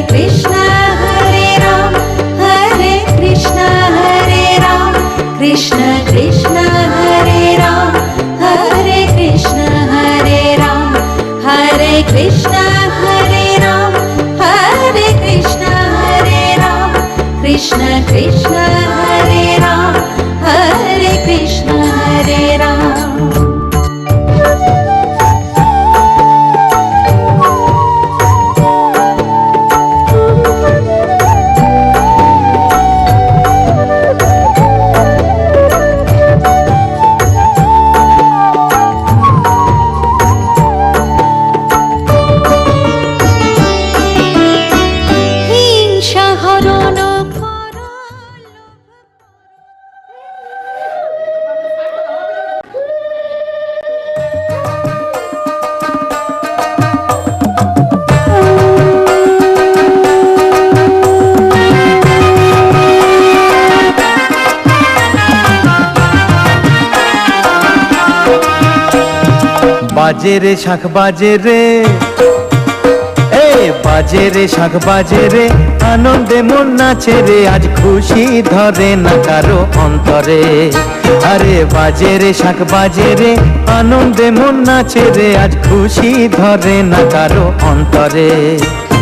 कृष्ण हरे राम कृष्ण कृष्ण हरे राम कृष्ण हरे राम कृष्ण हरे राम कृष्ण हरे राम कृष्ण कृष्ण हरे राम कृष्ण हरे राम। বাজে রে শাঁখ বাজে রে, বাজে রে শাঁখ বাজে রে, আনন্দে মন নাচে রে, আজ খুশি ধরে না কারো অন্তরে। আরে বাজে রে শাঁখ বাজে রে, আনন্দে মন নাচে রে, আজ খুশি ধরে না কারো অন্তরে।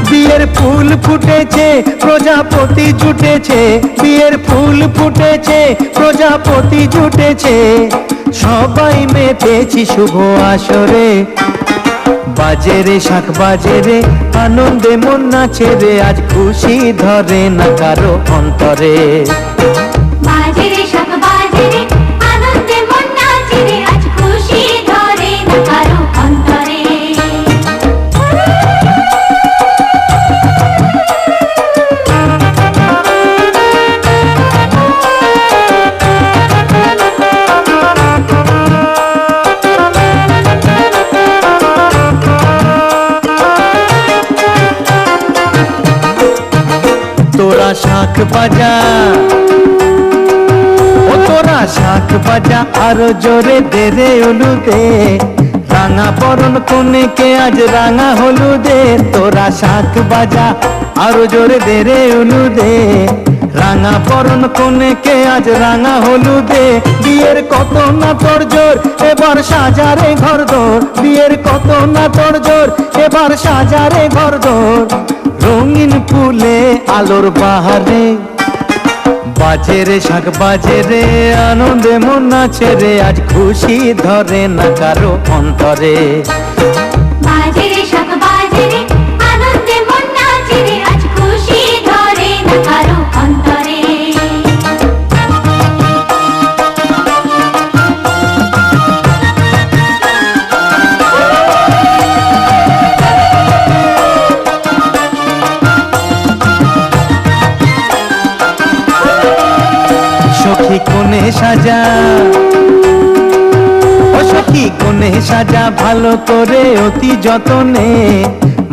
বিয়ের ফুল ফুটেছে প্রজাপতি জুটেছে, বিয়ের ফুল ফুটেছে প্রজাপতি জুটেছে, সবাই মেতেছি শুভ আসরে। বাজে রে শাঁখ বাজে রে, আনন্দে মন নাচে রে, আজ খুশি ধরে না কারো অন্তরে। বাজে রে শাঁখ বাজে রে, আনন্দে মন নাচে রে, আজ খুশি ধরে না কারো অন্তরে। তোরা শাঁখ বাজা, ও তোরা শাঁখ বাজা, আরো জোরে দে রে হলুদে, রাঙা বরণ কনেকে আজ রাঙা হলুদে। তোরা শাঁখ বাজা, আরো জোরে দে রে হলুদে, রাঙা বরণ কনেকে আজ রাঙা হলুদে। বিয়ের কত না তোর জোর, এবার সাজারে ঘর দোর, বিয়ের কত না তোর জোর, এবার সাজারে ঘর দোর, রঙিন ফুলে আলোর বাহারে। বাজে রে শাঁখ বাজে রে, আনন্দে মন নাচে রে, আজ খুশি ধরে না কারো অন্তরে। বাজে রে শাঁখ বাজে রে, আনন্দে মন নাচে রে, আজ খুশি ধরে না কারো অন্তরে। সখী কোণে সাজা, ও সখী কোণে সাজা, ভালো করে অতি যতনে,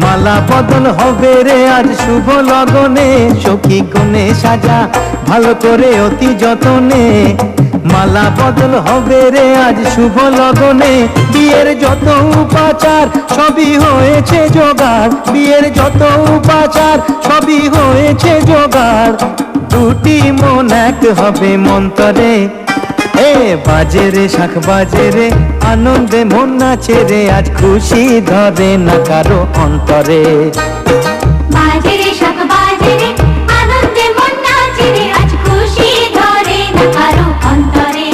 মালা বদল হবে রে আজ শুভ লগনে। সখী কোণে সাজা, ভালো করে অতি যতনে, মালা বদল হবে রে আজ শুভ লগনে। বিয়ের যত উপাচার সবই হয়েছে জোগাড়, বিয়ের যত উপাচার সবই হয়েছে জোগাড়, দুটি মন এক হবে মন্তরে। বাজে রে শাঁখ বাজে রে, আনন্দে মন নাচে রে, আজ খুশি ধরে না কারো অন্তরে। বাজে রে শাঁখ বাজে রে, আনন্দে মন নাচে রে, আজ খুশি ধরে না কারো অন্তরে।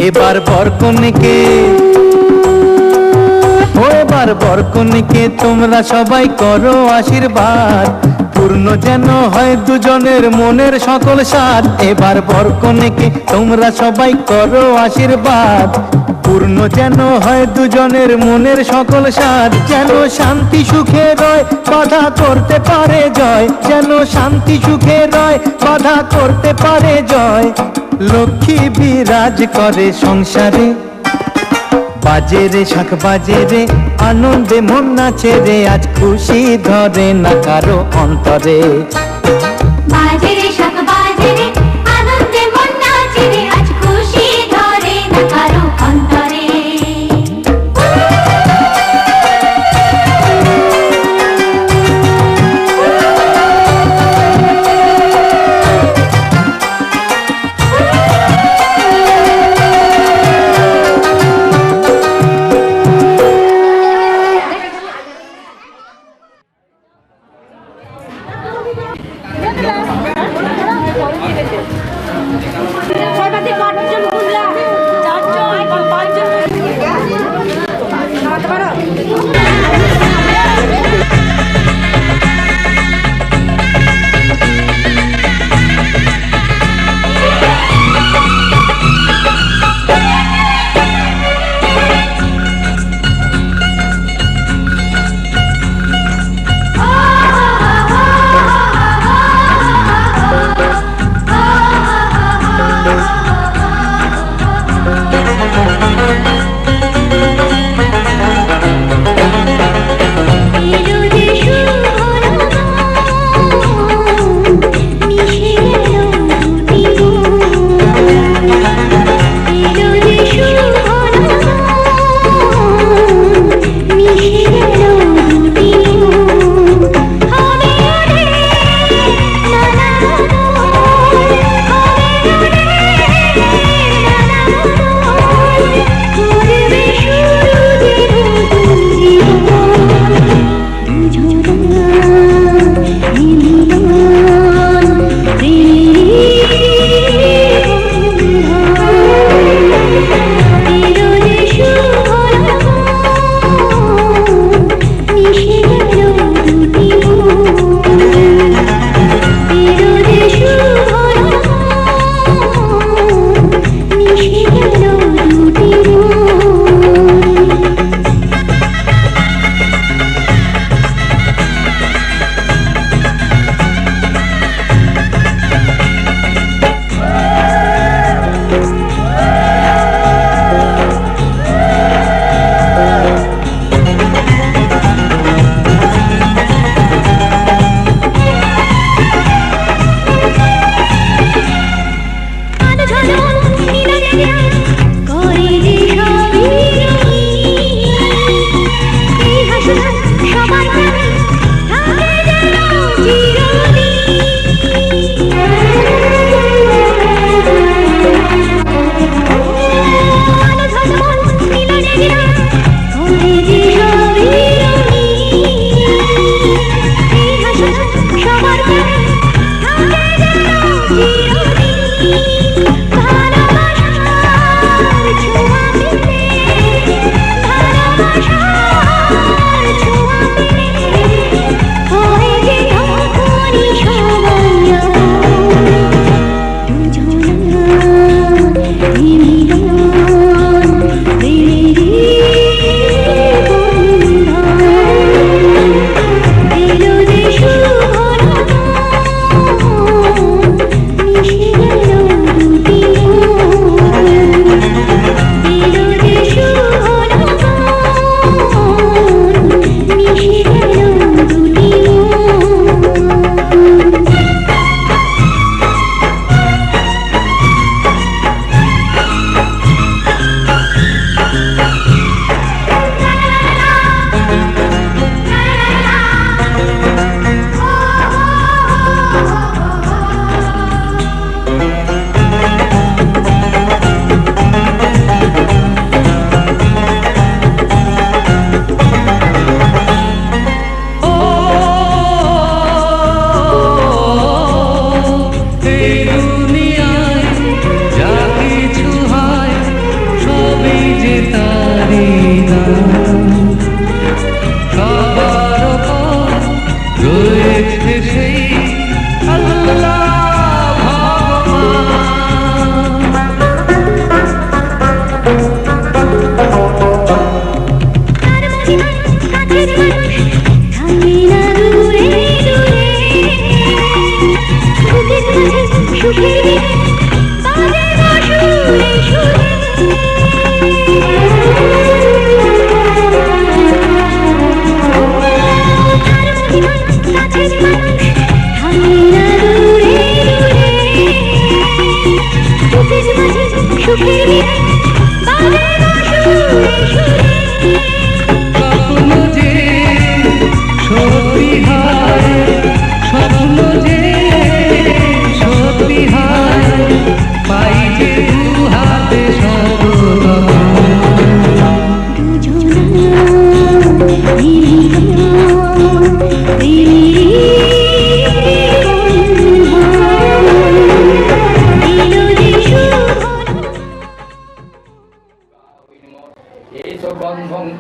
এবার বরকনেকে, ও এবার বরকনেকে তোমরা সবাই করো আশীর্বাদ, পূর্ণ যেন হয় দুজনের মনের সকল সাধ। এবার বরকনেকে তোমরা সবাই করো আশীর্বাদ, পূর্ণ যেন হয় দুজনের মনের সকল সাধ। যেন শান্তি সুখে রয়, বাধা করতে পারে জয়, যেন শান্তি সুখে রয়, বাধা করতে পারে জয়। লক্ষ্মী বিরাজ করে সংসারে। বাজে রে শাঁখ বাজে রে, আনন্দে মন নাচে রে, আজ খুশি ধরে না কারো অন্তরে। বাজে রে শাঁখ বাজে রে, আনন্দে মন নাচে রে, আজ খুশি ধরে না কারো অন্তরে।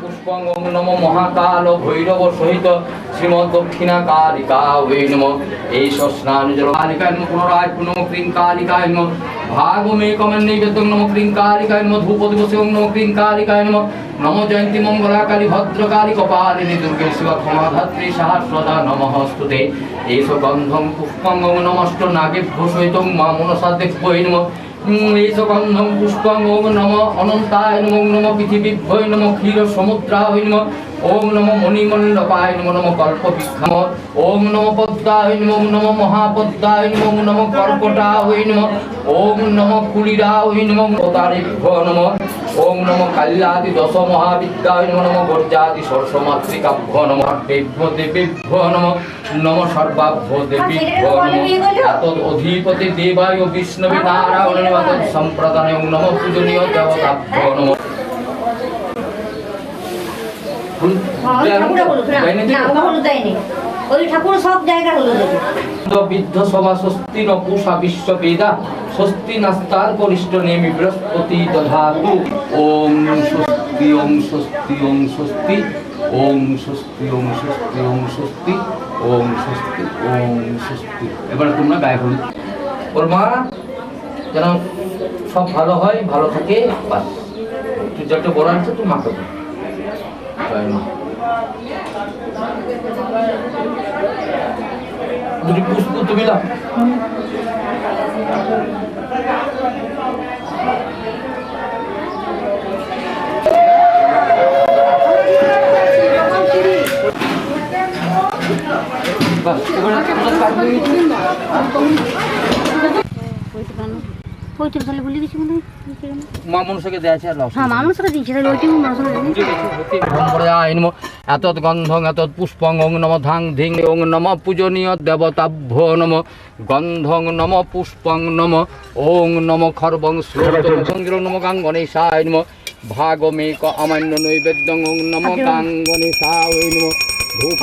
পুষ্পং ওং নমো মহাকাল ভৈরব সহিত শ্রীমদ দক্ষিণা কালিকা ওই নমঃ এইষ স্নান জল কালিকায় নমঃ পুনরায় পুনঃ ক্রিং কালিকায় নমঃ ভাগমে কমন নৈবেদ্যং নমঃ ক্রিং কালিকায় নমঃ ধূপ দিবসে ওং নমঃ ক্রিং কালিকায় নমঃ নমো জয়ন্তী মঙ্গলা কালী ভদ্রকালী কপালিনী দুর্গে শিবা ক্ষমা ধাত্রী সহস্রদা নমঃ স্তুতে এইষ গন্ধং পুষ্পং ওং নমস্ত নাগেভ্যো সহিতং মা মনসা দেব্যৈ নমঃ এইষ গন্ধং পুষ্পং ওং নমঃ অনন্তায় নমঃ নমঃ পৃথিবীভ্যৈ নমঃ ক্ষীর সমুদ্রায় নমঃ ওম নমো মণিমণ্ডপায় নমো নমো কল্পবৃক্ষাম ওম নমো পদ্মায় নমো নমো মহাপদ্মায় নমো নমো কর্কটায় নমো ওম নমো কুলিরায় নমো অবতারেভ্যো নমো ওম নমো কাল্যাদি দশ মহাবিদ্যায় নমো নমো গর্জাদি সরস্বমাতৃকাভ্যো নমো দেভ্যো দেবেভ্যো নমো নমো সর্বাভ্যো দেবীভ্যো নমো এত অধিপতি দেবায় বিষ্ণবে নারায়ণ সম্প্রদায় নমো পূজনীয় দেবতাভ্যো নমো বিদ্ধ সভা স্বস্তি ন পূষা বিশ্ব বেদা স্বস্তি নাস্তার করিষ্ঠ নেমি বৃহস্পতি দধাতু ওম স্বস্তি ওম স্বস্তি ওম স্বস্তি ওম স্বস্তি ওম স্বস্তি ওম স্বস্তি ওম স্বস্তি ওম স্বস্তি। এবারে তোমরা গায়ে হলুদ ওর মা যেন সব ভালো হয়, ভালো থাকে, বাস তুই যেটা বলার আছে তুই মাকে বল। জয় মা। দুটি পুষ্প তুমি না মা মনুষ্যকে দেয়া আছে আর এতৎ গন্ধং এতৎ পুষ্পং ওং নম ধাং ধিং ওং নম পূজনীয় দেবতাভ্যো নম গন্ধং নম পুষ্পং নম ওং নম খর্বং শ্লোকং নম গাঙ্গণেশায় নম ভাগমেক আমান্য নৈবেদ্যং ওং নম গাঙ্গণেশায় নম ধূপ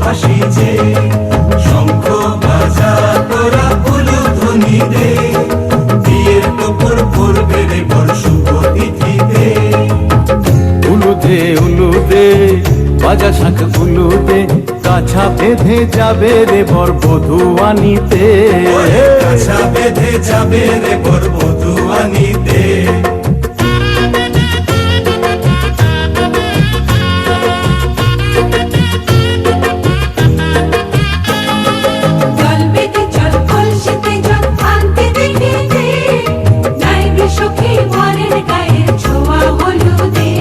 ভাসি যে শঙ্খ বাজা তোরা উলুধ্বনি দে বিয়ের টুকুর পড়বে রে বর শুভ তিথিতে উলুদে উলুদে বাজা শাঁখ উলুদে কাছা বেঁধে যাবে রে বর বধূ আনিতে কাছা বেঁধে যাবে রে বর বধূ আনিতে জল বেঁধে জল কলসিতে জল আনতে দেখে দে নাইবে সখী বরের গায়ের ছোঁয়া হলুদে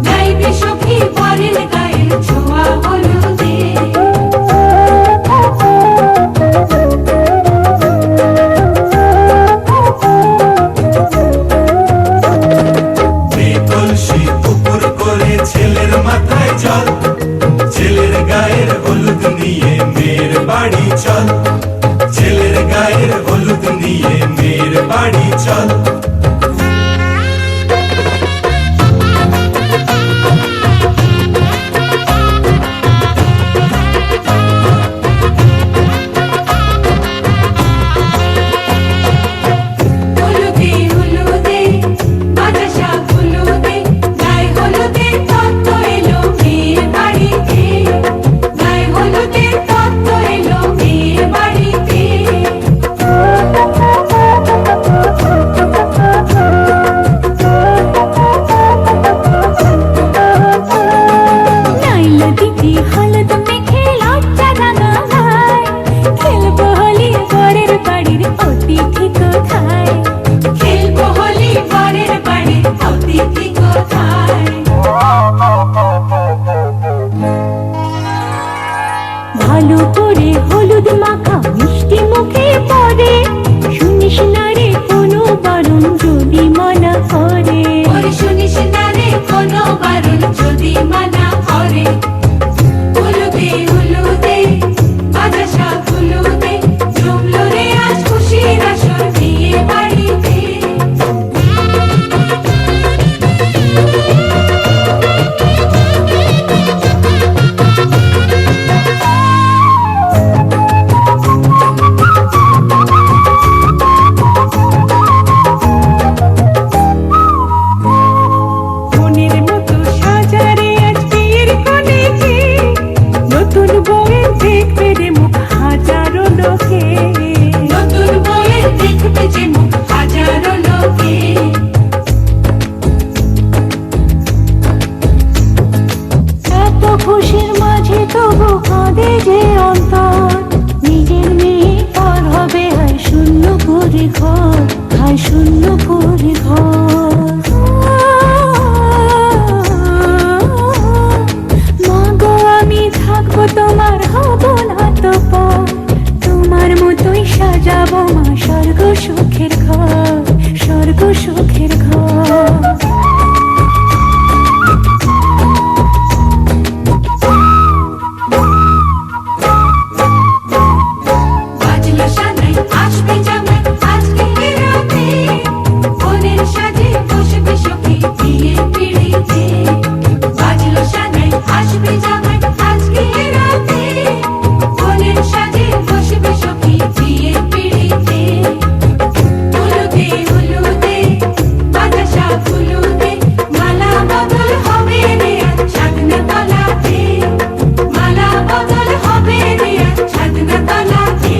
নাইবে সখী বরের গায়ের ছোঁয়া হলুদে কলসি উপর করে ছেলের মাথায় জল ছেলের গায়ের হলুদ নিয়ে মেয়ের বাড়ি চল ছেলের গায়ের হলুদ নিয়ে মেয়ের বাড়ি চল হলুদে হলুদে বাজা শাঁখ হলুদে গায়ে হলুদে তত্ত্ব এলো মেয়ের বাড়িতে গায়ে হলুদে তত্ত্ব এলো মেয়ের বাড়িতে নাইলো দিদি হলুদ মেখে লজ্জা রাঙায় খেলবো হোলি বরের বাড়ির অতিথি কোথায় খেলবো হোলি বরের বাড়ির অতিথি কোথায় ভালো করে হলুদ মাখা মিষ্টি মুখে পড়ে শুনিস না রে কোনো বারণ যদি মানা করে শুনিস না রে কোনো বারণ যদি মানা করে হলুদে হলুদে বাজা শাঁখ হলুদে জমলো রে আজ খুশির আসর বিয়ে বাড়িতে মনের মতো সাজারে আজ বিয়ের কনেকে নতুন বউয়ের দেখবে রে মুখ হাজারো লোকে নতুন বউয়ের দেখবে যে মুখ হাজারো লোকে এত খুশির মাঝে তবু কাঁদে যে অন্তর নিজের মেয়ে পর হবে হায় শূন্য করে ঘর হায় শূন্য করে ঘর মাগো আমি থাকবো তোমার হব না তো পর তোমার মতোই সাজাবো মা স্বর্গ সুখের ঘর স্বর্গ সুখের ঘর বাজলো সানাই আসবে জামাই আজকে রাতে বোনের সাজে বসবে সখী বিয়ের পিড়িতে বাজলো সানাই আসবে জামাই আজকে রাতে বোনের সাজে বসবে সখী বিয়ের পিড়িতে হলুদে হলুদে বাজা শাঁখ হলুদে মালা বদল হবে রে আজ ছাদনা তলাতে মালা বদল হবে রে আজ ছাদনা তলাতে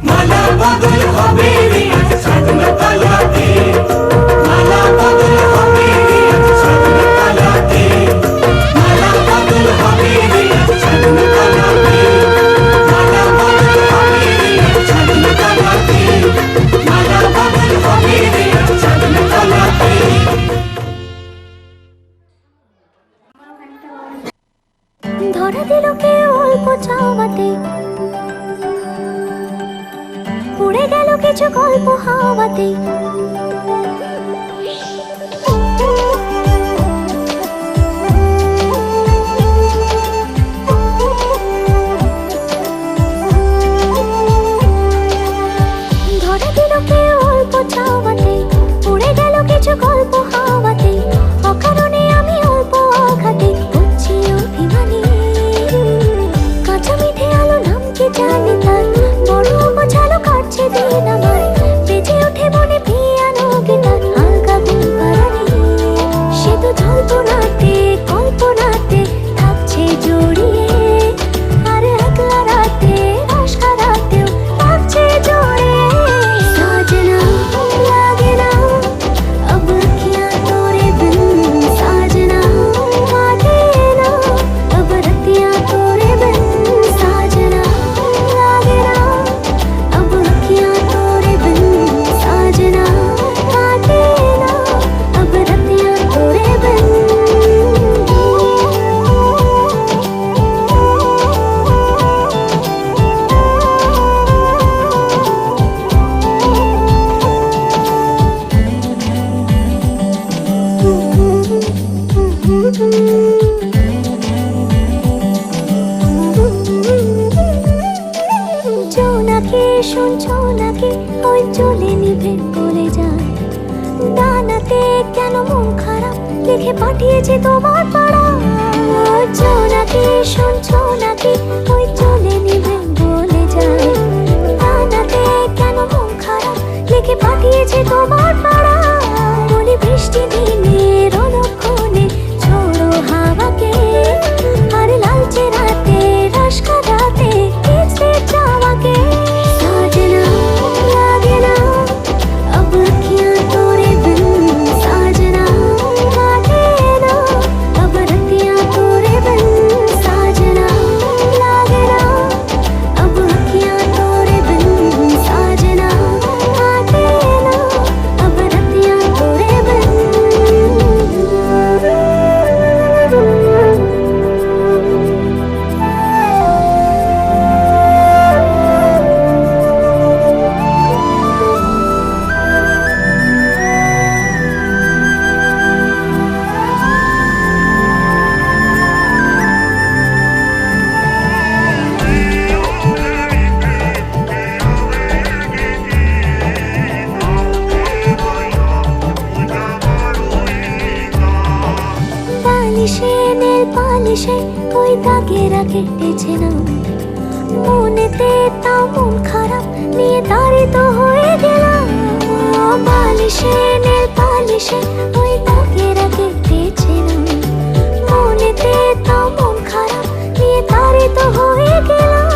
মালা বদল হবে রে আজ সাধনা তালাতে মালা বদল হবে রে আজ সাধনা তালাতে মালা বদল হবে রে আজ সাধনা তালাতে মালা বদল হবে রে আজ সাধনা তালাতে মালা বদল হবে রে আজ সাধনা তালাতে ধরা দিল কে অল্প চাওয়াতে উড়ে গেল কিছু গল্প হাওয়াতে ধরা দিল কে অল্প চাওয়াতে উড়ে গেল কিছু গল্প হাওয়াতে অকারণে আমি অল্প আঘাতে হচ্ছি অভিমানী শুনছো নাকি ওই চলে নিভে বলে যায় ডানাতে কেন মন খারাপ লিখে পাঠিয়েছে তোমার পাড়া নাকি শুনছো নাকি ওই চলে নিভে বলে যায় ডানাতে কেন মন খারাপ লিখে পাঠিয়েছে তোমার পাড়া বলি বৃষ্টি দিনের অলক্ষণে ছোড়ো হাওয়াকে আর লালচে রাতে রস কাটাতে কিসে চাওয়াকে সাজনা লাগে না अब अखियां तोरे बिन साजना लागे ना अब रतियां तोरे बिन साजना लागे ना अब अखियां तोरे बिन साजना लागे ना अब रतियां तोरे बिन পালিশে নীল পালিশে ওই দাগেরা কেটেছে না মনেতে তাও মন খারাপ নিয়ে তাড়িত হয়ে গেলাম পালিশে নীল পালিশে ওই দাগেরা কেটেছে না মনেতে তাও মন খারাপ নিয়ে তাড়িত হয়ে গেলাম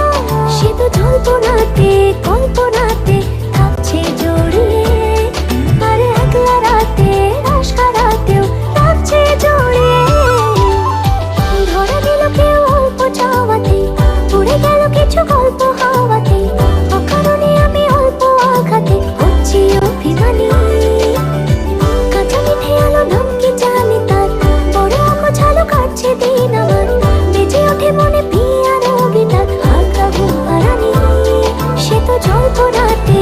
সে তো জল্পনাতে কল্পনাতে থাকছে জড়িয়ে আর একলা রাতে রস কাটাতেও থাকছে জড়িয়ে ধরা দিল কেউ অল্প চাওয়াতে উড়ে গেল কিছু গল্প হাওয়াতে অকারণে আমি অল্প আঘাতে হচ্ছি অভিমানী কাঁচা মিঠে আলো ধমকি জানি তার বড় অগোছালো কাটছে দিন আমার বেজে ওঠে মনে পিয়ানো গিটার হালকা ঘুম হারানি সে তো জল্পনাতে